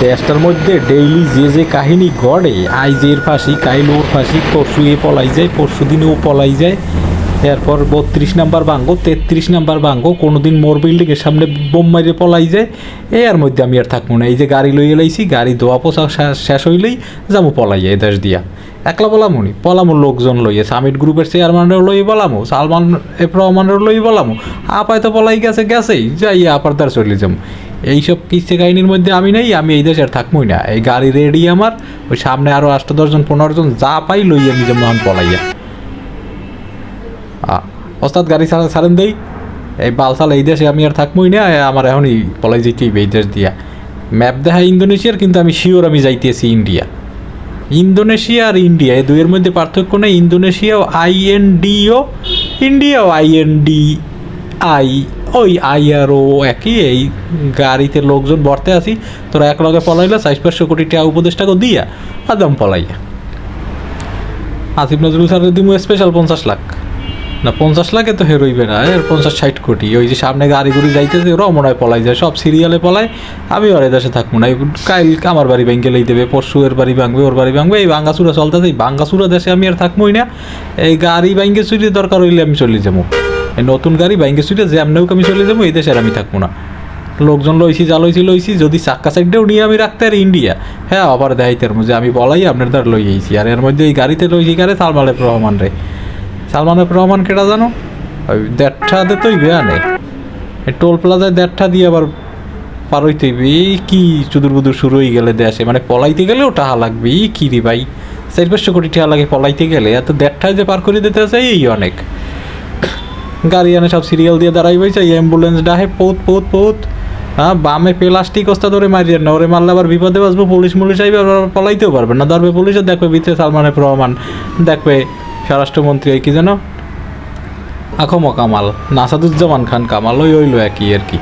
দেশটার মধ্যে ডেইলি যে যে কাহিনী গড়ে, আইজ এর ফাঁসি, কাইল ওর ফাঁসি, পরশু এ পলাই যায়, পরশু দিন ও পলাই যায়, এরপর 32 নাম্বার ভাঙ্গো, 33 নাম্বার ভাঙ্গো, কোনো দিন মোর বিল্ডিংয়ের সামনে বোম মারিয়ে পলাই যায়। এর মধ্যে আমি আর থাকবো না। এই যে গাড়ি লইয়ে লাইছি, গাড়ি ধোয়া পোছা শেষ হইলেই যাবো পলাই এই দেশ দিয়া। একলা বলামুনি পলামো, লোকজন লইয়ে সামিট গ্রুপের চেয়ারম্যানের লই বলামো, সালমান এফ রহমানের লই বলামো, আপায় তো পলাই গেছেই যাই আপার তার চলে যাবো। এইসব কিস্তি কাহিনীর মধ্যে আমি নেই, আমি এই দেশে আর থাকবোই না। এই গাড়ি রেডি আমার, ওই সামনে আরও 8-10 জন 15 জন যা পাই লই আমি যেমন আমি পলাইয়া। ওস্তাদ গাড়ি ছাড়েন দেই, এই বালসাল এই দেশে আমি আর থাকবোই না, আমার এখনই পলাই যেতেই এই দেশ দিয়া। ম্যাপ দেখা ইন্দোনেশিয়ার, কিন্তু আমি শিওর আমি যাইতেছি ইন্ডিয়া। ইন্দোনেশিয়া আর ইন্ডিয়া এই দুইয়ের মধ্যে পার্থক্য নেই। ইন্দোনেশিয়াও INDO, ইন্ডিয়াও INDI, ওই আই আর ও একই। এই গাড়িতে লোকজন ভরতে আসি, তোরা এক লগে পলাইলে 400-500 কোটি টাকা উপদেশটাকে দিয়া আদম পলাইয়া। আসিফ নজরুল স্যারের দিমু স্পেশাল 50 লাখ না, 50 লাখে তো হেরইবে না, এর 50-60 কোটি। ওই যে সামনে গাড়ি গুড়ি যাইতেছে, ওরাও মনে হয় পলাই যায়, সব সিরিয়ালে পলায়। আমি ওর দেশে থাকবো না। কাইল আমার বাড়ি ব্যাংকে লই দেবে, পরশু এর বাড়ি ভাঙবে, ওর বাড়ি ভাঙবে, এই ভাঙ্গাচুরা চলতেছে। এই ভাঙ্গাচুরা দেশে আমি আর থাকবোই না। এই গাড়ি ব্যাংকে চুরি দরকার হইলে আমি চলে যাবো, এই নতুন গাড়ি ব্যাংকে চুরি যে এমনিও আমি চলে যাবো। এই দেশে আর আমি থাকবো না। লোকজন লইছি, যা লইছি, যদি চাক্কা সাইডটাও নিয়ে আমি রাখতে আর ইন্ডিয়া, হ্যাঁ আবার দেখাইতার যে আমি বলাই আপনার দ্বার লই আইছি। আর এর মধ্যে এই গাড়িতে লইছি কারে, সালমান এফ রহমান রে। সালমান এফ রহমান কেটা জানো? ওই 1.5 তো বেয়ানে এই টোল প্লাজায় 1.5 দিয়ে আবার পার হইতে হইবে। এই কি চুদুর বুদুর শুরু হয়ে গেলে দেশে, মানে পলাইতে গেলেও টাকা লাগবে। এই কি রে ভাই, 400-500 কোটি টাকা লাগে পলাইতে গেলে, এত 1.5 যে পার করে দিতে আছে এই অনেক। গাড়ি আনে সব সিরিয়াল দিয়ে দাঁড়াই বইছে, অ্যাম্বুলেন্স ডাহে পৌত। হ্যাঁ, বামে প্লাস্টিক ওস্তা ধরে মারিয়ে না, ওরে মারলে আবার বিপদে বাঁচবো। পুলিশ আইবে, আবার পলাইতেও পারবে না। ধরবে পুলিশে, দেখবে ভিতরে সালমান এফ রহমান, দেখবে স্বরাষ্ট্রমন্ত্রী ওই কি যেন আখম কামাল, নাসাদুজ্জামান খান কামাল, ওইলো একই আর কি।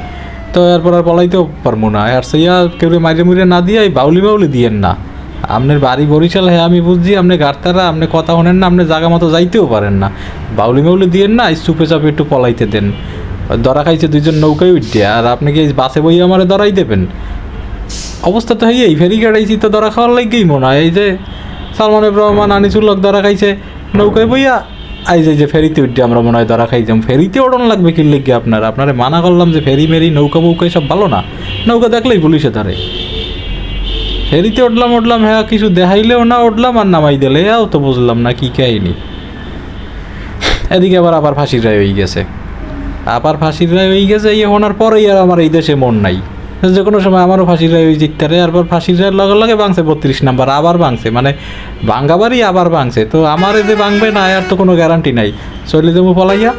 তো এরপর আর পলাইতেও পারবো না। আর সেইয়া কেউ মাইরে মুড়ে না দিয়ে এই বাউলি দিয়েন না। আপনার বাড়ি বরিশাল, হ্যাঁ আমি বুঝছি, আপনি গাড়তারা, আপনি কথা শোনেন না, আপনি জায়গা মতো যাইতেও পারেন না। বাউলি দিয়েন না, চুপে চাপে একটু পলাইতে দেন। ধরা খাইছে 2 জন নৌকায় উঠে, আর আপনি কি বাসে বই আমারে ধরাই দেবেন? অবস্থা তো এই ফেরি কাটাইছি তো ধরা খাওয়ার লাগেই মনে হয়। এই যে সালমান এফ রহমান, আনিসুল্লাহ ধরা খাইছে নৌকায় বইয়া, এই যে ফেরিতে উঠে আমরা মনে হয় ধরা খাইতাম। ফেরিতে ওড়ন লাগবে কি লেগে আপনারে মানা করলাম যে ফেরি মেরি নৌকা বৌকা সব ভালো না। নৌকা দেখলেই পুলিশে ধরে। ফেরিতে উঠলাম, হ্যাঁ কিছু দেখাইলেও না, উঠলাম আর নামাই দিলে, এও তো বুঝলাম না কি কাহিনি। এদিকে আবার ফাঁসির রায় হয়ে গেছে। এই হওয়ার পরেই আর আমার এই দেশে মন নাই। যে কোনো সময় আমারও ফাঁসির রায় ওই জিততে, আর ফাঁসির রায়ের লগে ভাঙছে 32 নাম্বার, আবার ভাঙছে, মানে ভাঙ্গাবারই আবার ভাঙছে। তো আমার যে ভাঙবে না আর তো কোনো গ্যারান্টি নাই। চলে যাবো পলাইয়া,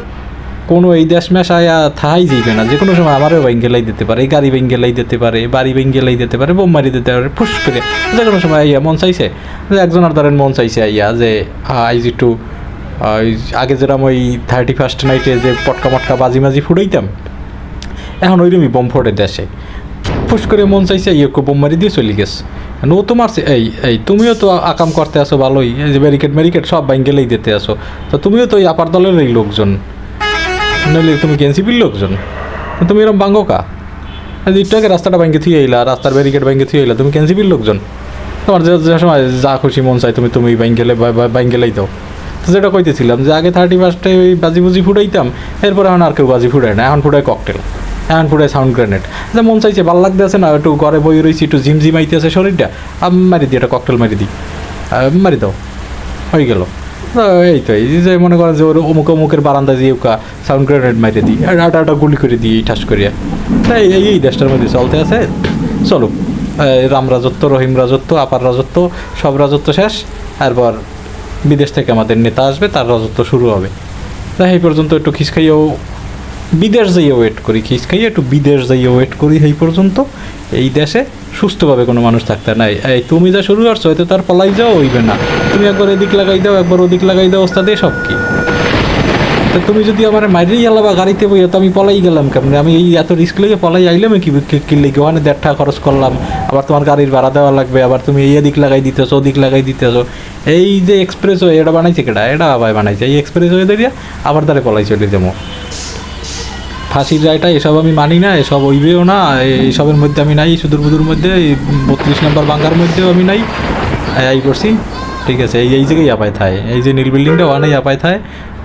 কোনো এই দেশ ম্যাশ আয়া থাই যাইবে না। যে কোনো সময় আমারও ব্যাঙ্গেলাই দিতে পারে, গাড়ি ব্যাঙ্গেলাই দিতে পারে, বাড়ি ব্যাঙ্গেলাই দিতে পারে, বোম মারি দিতে পারে, ফুস করে। যে কোনো সময় আইয়া মন চাইছে, যে একজনের ধরেন মন চাইছে আইয়া যে আইজ একটু আগে যেরকম ওই 31st নাইটে যে পটকা বাজি ফুটাইতাম, এখন ওইরকমই বোম ফোটে দেশে। ফুস করে মন চাইছে একটু বোম মারি দিয়ে চলে গেছে। ও তো মারছে, এই তুমিও তো আকাম করতে আসো ভালোই, এই যে ব্যারিকেড সব ব্যাঙ্গেলাই দিতে আসো। তো তুমিও তো ওই আপার দলের এই লোকজন, নইলে তুমি এনসিপির লোকজন। তুমি এরকম ভাঙ্গো কা? একটু আগে রাস্তাটা ব্যাঙ্গে থুয়ে এলা, রাস্তার ব্যারিকেড ব্যাঙ্গে থুয়ে এলা, তুমি এনসিপির লোকজন। তোমার যে সময় যা খুশি মন চাই তুমি ব্যাঙ্গেলাই দাও। তো যেটা কইতেছিলাম যে আগে 31 ওই বাজি ফুটাইতাম, এরপর এখন আর কেউ বাজি ফুটায় না, এখন ফুটায় ককটেল, এখন ফুটায় সাউন্ড গ্রেনেড। যে মন চাইছে ভালো লাগতে আছে না, একটু ঘরে বই রয়েছি, একটু ঝিমঝিমাইতে আছে শরীরটা, মারি দিই, একটা ককটেল মারি দিই, মারি দাও, হয়ে গেল। এই তো এই যে মনে করেন যে ওর অমুকের বারান্দা দিয়ে সাউন্ড গ্রেনেড মারিয়ে দিই, একটা গুলি করে দিই ঠাস করিয়া। তাই এই দেশটার মধ্যে চলতে আছে। চলো, রাম রাজত্ব, রহিম রাজত্ব, আপার রাজত্ব, সব রাজত্ব শেষ। এরপর বিদেশ থেকে আমাদের নেতা আসবে, তার রাজত্ব শুরু হবে। তাই এই পর্যন্ত একটু খিস খাইয়েও বিদেশ যাইয়ে ওয়েট করি, এই পর্যন্ত এই দেশে সুস্থভাবে কোনো মানুষ থাকতে নাই। এই তুমি যা শুরু করছো হয়তো তার পলাই যাও হইবে না। তুমি একবার এদিক লাগাই দাও, একবার ওদিক লাগাই দাও, ওস্তাদ দিয়ে সব কি। তো তুমি যদি আমার মাইরেই গেলা বা গাড়িতে বইয়া, তো আমি পলাই গেলাম কেমন? আমি এই এত রিস্ক লেগে পলাই আইলাম কি লেগে? ওখানে 1.5 টাকা খরচ করলাম, আবার তোমার গাড়ির ভাড়া দেওয়া লাগবে, আবার তুমি এই দিক লাগাই দিতেছো, ওদিক লাগাই দিতেছো। এই যে এক্সপ্রেসওয়ে এটা বানাইছে কেটা? এটা আবার বানাইছে। এই এক্সপ্রেসওয়ে দিয়ে আবার তারা পলাই চলে যাবো। ফাঁসির রায়টা এসব আমি মানি না, এসব হইবেও না, এইসবের মধ্যে আমি নাই, সুদূর বুদুর মধ্যে, এই 32 নম্বর বাঙ্গার মধ্যেও আমি নাই, আই পড়ছি। ঠিক আছে, এই জায়গায় আপায় থায়, এই যে নীল বিল্ডিংটা ওখানেই আপায় থায়।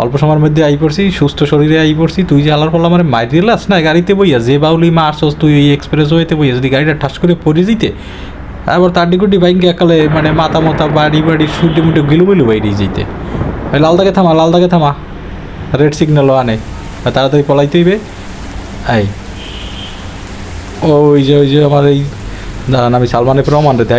অল্প সময়ের মধ্যে আই পড়ছি, সুস্থ শরীরে আই পড়ছি। তুই যে আলার ফল আমার মাইরে লাস না গাড়িতে বইয়া, যে বাউলি মারছস তুই এই এক্সপ্রেস ওয়েতে বইয়া, যদি গাড়িটা ঠাস করে পড়ে দিতে, আবার তাড্ডিকুড্ডি বাইকে একালে মানে মাথা মাথা বাড়ি বাড়ি সুড্ডি মুডে গিলুমিলু বাইরে যেতে। ওই লালদাকে থামা, লালদাকে থামা, রেড সিগন্যালও আনে, তাড়াতাড়ি পলাইতে হইবে। এই ওই যে আমার এই দাঁড়ান, আমি সালমানের প্রমাণ রেতে